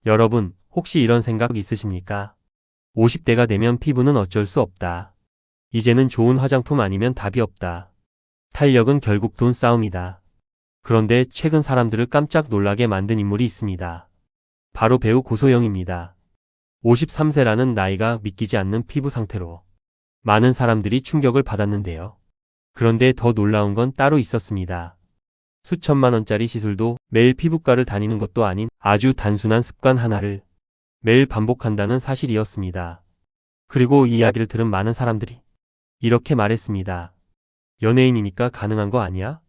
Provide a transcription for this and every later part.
여러분, 혹시 이런 생각 있으십니까? 50대가 되면 피부는 어쩔 수 없다. 이제는 좋은 화장품 아니면 답이 없다. 탄력은 결국 돈 싸움이다. 그런데 최근 사람들을 깜짝 놀라게 만든 인물이 있습니다. 바로 배우 고소영입니다. 53세라는 나이가 믿기지 않는 피부 상태로 많은 사람들이 충격을 받았는데요. 그런데 더 놀라운 건 따로 있었습니다. 수천만 원짜리 시술도 매일 피부과를 다니는 것도 아닌 아주 단순한 습관 하나를 매일 반복한다는 사실이었습니다. 그리고 이 이야기를 들은 많은 사람들이 이렇게 말했습니다. 연예인이니까 가능한 거 아니야?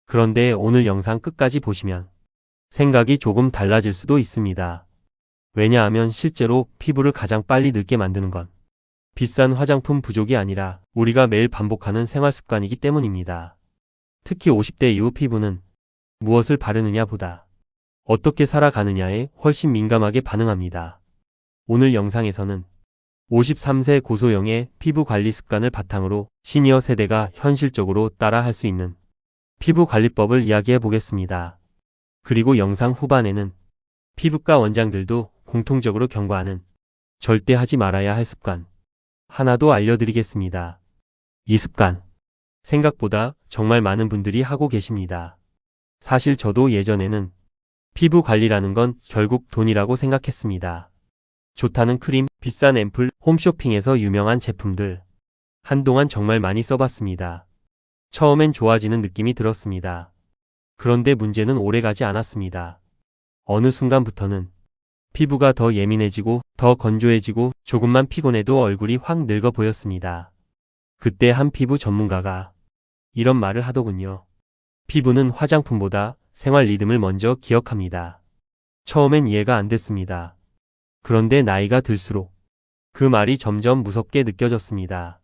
그런데 오늘 영상 끝까지 보시면 생각이 조금 달라질 수도 있습니다. 왜냐하면 실제로 피부를 가장 빨리 늙게 만드는 건 비싼 화장품 부족이 아니라 우리가 매일 반복하는 생활 습관이기 때문입니다. 특히 50대 이후 피부는 무엇을 바르느냐 보다 어떻게 살아가느냐에 훨씬 민감하게 반응합니다. 오늘 영상에서는 53세 고소영의 피부 관리 습관을 바탕으로 시니어 세대가 현실적으로 따라 할 수 있는 피부 관리법을 이야기해 보겠습니다. 그리고 영상 후반에는 피부과 원장들도 공통적으로 경고하는 절대 하지 말아야 할 습관 하나도 알려드리겠습니다. 이 습관, 생각보다 정말 많은 분들이 하고 계십니다. 사실 저도 예전에는 피부 관리라는 건 결국 돈이라고 생각했습니다. 좋다는 크림, 비싼 앰플, 홈쇼핑에서 유명한 제품들 한동안 정말 많이 써봤습니다. 처음엔 좋아지는 느낌이 들었습니다. 그런데 문제는 오래가지 않았습니다. 어느 순간부터는 피부가 더 예민해지고 더 건조해지고 조금만 피곤해도 얼굴이 확 늙어 보였습니다. 그때 한 피부 전문가가 이런 말을 하더군요. 피부는 화장품보다 생활 리듬을 먼저 기억합니다. 처음엔 이해가 안 됐습니다. 그런데 나이가 들수록 그 말이 점점 무섭게 느껴졌습니다.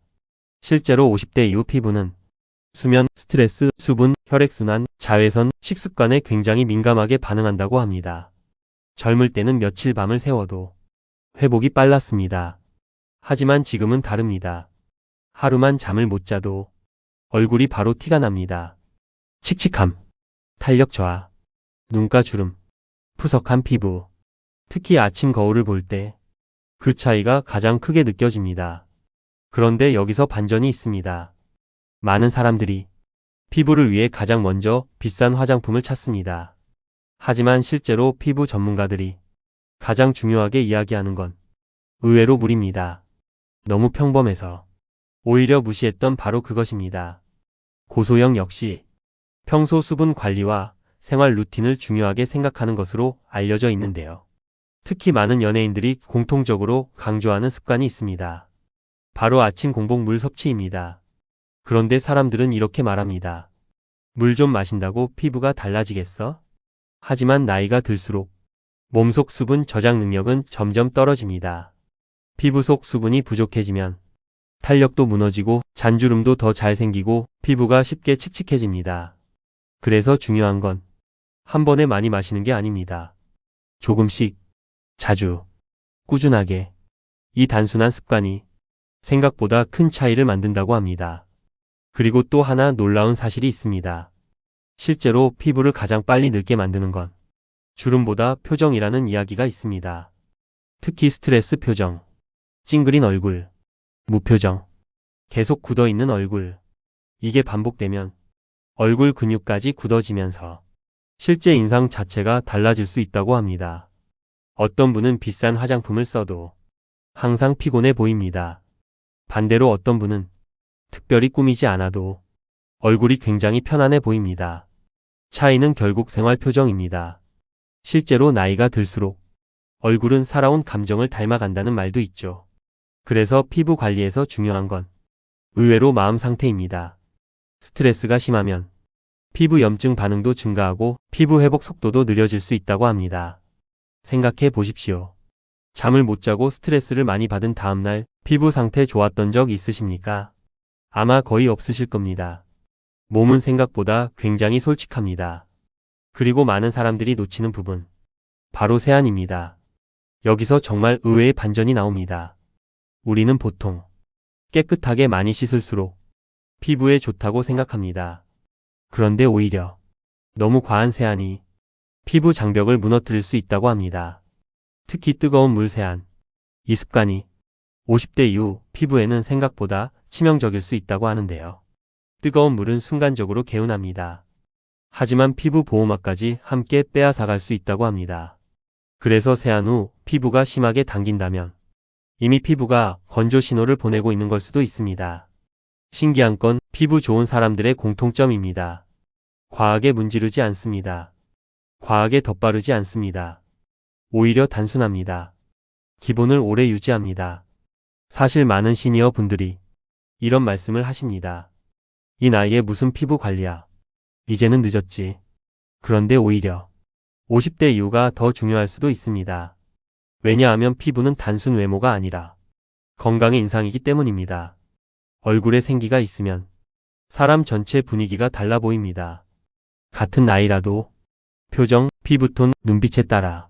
실제로 50대 이후 피부는 수면, 스트레스, 수분, 혈액순환, 자외선, 식습관에 굉장히 민감하게 반응한다고 합니다. 젊을 때는 며칠 밤을 새워도 회복이 빨랐습니다. 하지만 지금은 다릅니다. 하루만 잠을 못 자도 얼굴이 바로 티가 납니다. 칙칙함, 탄력 저하, 눈가 주름, 푸석한 피부. 특히 아침 거울을 볼 때 그 차이가 가장 크게 느껴집니다. 그런데 여기서 반전이 있습니다. 많은 사람들이 피부를 위해 가장 먼저 비싼 화장품을 찾습니다. 하지만 실제로 피부 전문가들이 가장 중요하게 이야기하는 건 의외로 물입니다. 너무 평범해서 오히려 무시했던 바로 그것입니다. 고소영 역시 평소 수분 관리와 생활 루틴을 중요하게 생각하는 것으로 알려져 있는데요. 특히 많은 연예인들이 공통적으로 강조하는 습관이 있습니다. 바로 아침 공복 물 섭취입니다. 그런데 사람들은 이렇게 말합니다. 물 좀 마신다고 피부가 달라지겠어? 하지만 나이가 들수록 몸속 수분 저장 능력은 점점 떨어집니다. 피부 속 수분이 부족해지면 탄력도 무너지고 잔주름도 더 잘 생기고 피부가 쉽게 칙칙해집니다. 그래서 중요한 건 한 번에 많이 마시는 게 아닙니다. 조금씩, 자주, 꾸준하게. 이 단순한 습관이 생각보다 큰 차이를 만든다고 합니다. 그리고 또 하나 놀라운 사실이 있습니다. 실제로 피부를 가장 빨리 늙게 만드는 건 주름보다 표정이라는 이야기가 있습니다. 특히 스트레스 표정, 찡그린 얼굴, 무표정, 계속 굳어있는 얼굴. 이게 반복되면 얼굴 근육까지 굳어지면서 실제 인상 자체가 달라질 수 있다고 합니다. 어떤 분은 비싼 화장품을 써도 항상 피곤해 보입니다. 반대로 어떤 분은 특별히 꾸미지 않아도 얼굴이 굉장히 편안해 보입니다. 차이는 결국 생활 표정입니다. 실제로 나이가 들수록 얼굴은 살아온 감정을 닮아간다는 말도 있죠. 그래서 피부 관리에서 중요한 건 의외로 마음 상태입니다. 스트레스가 심하면 피부 염증 반응도 증가하고 피부 회복 속도도 느려질 수 있다고 합니다. 생각해 보십시오. 잠을 못 자고 스트레스를 많이 받은 다음날 피부 상태 좋았던 적 있으십니까? 아마 거의 없으실 겁니다. 몸은 생각보다 굉장히 솔직합니다. 그리고 많은 사람들이 놓치는 부분, 바로 세안입니다. 여기서 정말 의외의 반전이 나옵니다. 우리는 보통 깨끗하게 많이 씻을수록 피부에 좋다고 생각합니다. 그런데 오히려 너무 과한 세안이 피부 장벽을 무너뜨릴 수 있다고 합니다. 특히 뜨거운 물 세안. 이 습관이 50대 이후 피부에는 생각보다 치명적일 수 있다고 하는데요. 뜨거운 물은 순간적으로 개운합니다. 하지만 피부 보호막까지 함께 빼앗아갈 수 있다고 합니다. 그래서 세안 후 피부가 심하게 당긴다면 이미 피부가 건조 신호를 보내고 있는 걸 수도 있습니다. 신기한 건 피부 좋은 사람들의 공통점입니다. 과하게 문지르지 않습니다. 과하게 덧바르지 않습니다. 오히려 단순합니다. 기본을 오래 유지합니다. 사실 많은 시니어 분들이 이런 말씀을 하십니다. 이 나이에 무슨 피부 관리야. 이제는 늦었지. 그런데 오히려 50대 이후가 더 중요할 수도 있습니다. 왜냐하면 피부는 단순 외모가 아니라 건강의 인상이기 때문입니다. 얼굴에 생기가 있으면 사람 전체 분위기가 달라 보입니다. 같은 나이라도 표정, 피부톤, 눈빛에 따라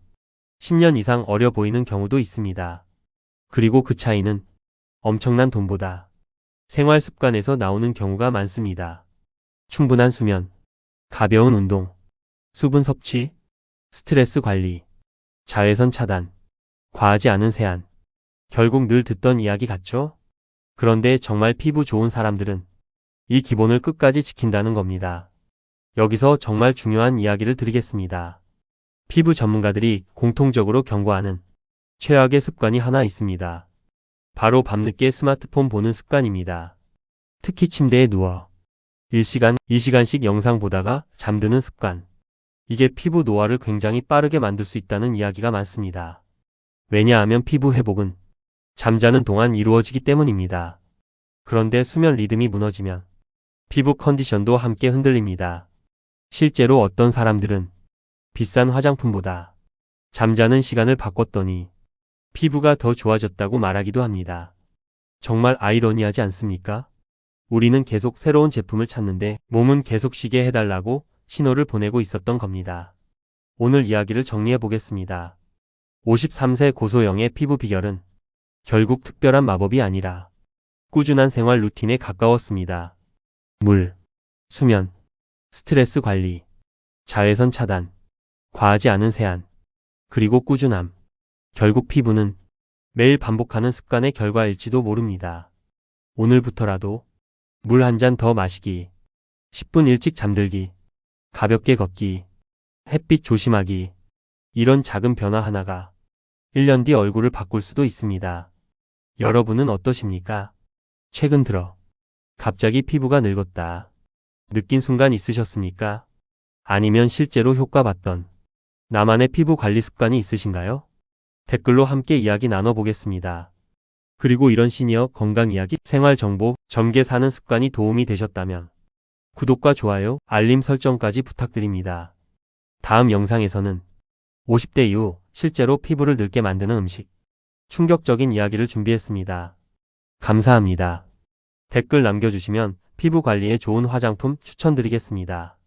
10년 이상 어려 보이는 경우도 있습니다. 그리고 그 차이는 엄청난 돈보다 생활 습관에서 나오는 경우가 많습니다. 충분한 수면, 가벼운 운동, 수분 섭취, 스트레스 관리, 자외선 차단, 과하지 않은 세안. 결국 늘 듣던 이야기 같죠? 그런데 정말 피부 좋은 사람들은 이 기본을 끝까지 지킨다는 겁니다. 여기서 정말 중요한 이야기를 드리겠습니다. 피부 전문가들이 공통적으로 경고하는 최악의 습관이 하나 있습니다. 바로 밤늦게 스마트폰 보는 습관입니다. 특히 침대에 누워 1시간, 2시간씩 영상 보다가 잠드는 습관. 이게 피부 노화를 굉장히 빠르게 만들 수 있다는 이야기가 많습니다. 왜냐하면 피부 회복은 잠자는 동안 이루어지기 때문입니다. 그런데 수면 리듬이 무너지면 피부 컨디션도 함께 흔들립니다. 실제로 어떤 사람들은 비싼 화장품보다 잠자는 시간을 바꿨더니 피부가 더 좋아졌다고 말하기도 합니다. 정말 아이러니하지 않습니까? 우리는 계속 새로운 제품을 찾는데 몸은 계속 쉬게 해달라고 신호를 보내고 있었던 겁니다. 오늘 이야기를 정리해 보겠습니다. 53세 고소영의 피부 비결은 결국 특별한 마법이 아니라 꾸준한 생활 루틴에 가까웠습니다. 물, 수면, 스트레스 관리, 자외선 차단, 과하지 않은 세안, 그리고 꾸준함. 결국 피부는 매일 반복하는 습관의 결과일지도 모릅니다. 오늘부터라도 물 한 잔 더 마시기, 10분 일찍 잠들기, 가볍게 걷기, 햇빛 조심하기, 이런 작은 변화 하나가 1년 뒤 얼굴을 바꿀 수도 있습니다. 여러분은 어떠십니까? 최근 들어 갑자기 피부가 늙었다 느낀 순간 있으셨습니까? 아니면 실제로 효과 봤던 나만의 피부 관리 습관이 있으신가요? 댓글로 함께 이야기 나눠보겠습니다. 그리고 이런 시니어 건강 이야기, 생활 정보, 젊게 사는 습관이 도움이 되셨다면 구독과 좋아요, 알림 설정까지 부탁드립니다. 다음 영상에서는 50대 이후 실제로 피부를 늙게 만드는 음식, 충격적인 이야기를 준비했습니다. 감사합니다. 댓글 남겨주시면 피부 관리에 좋은 화장품 추천드리겠습니다.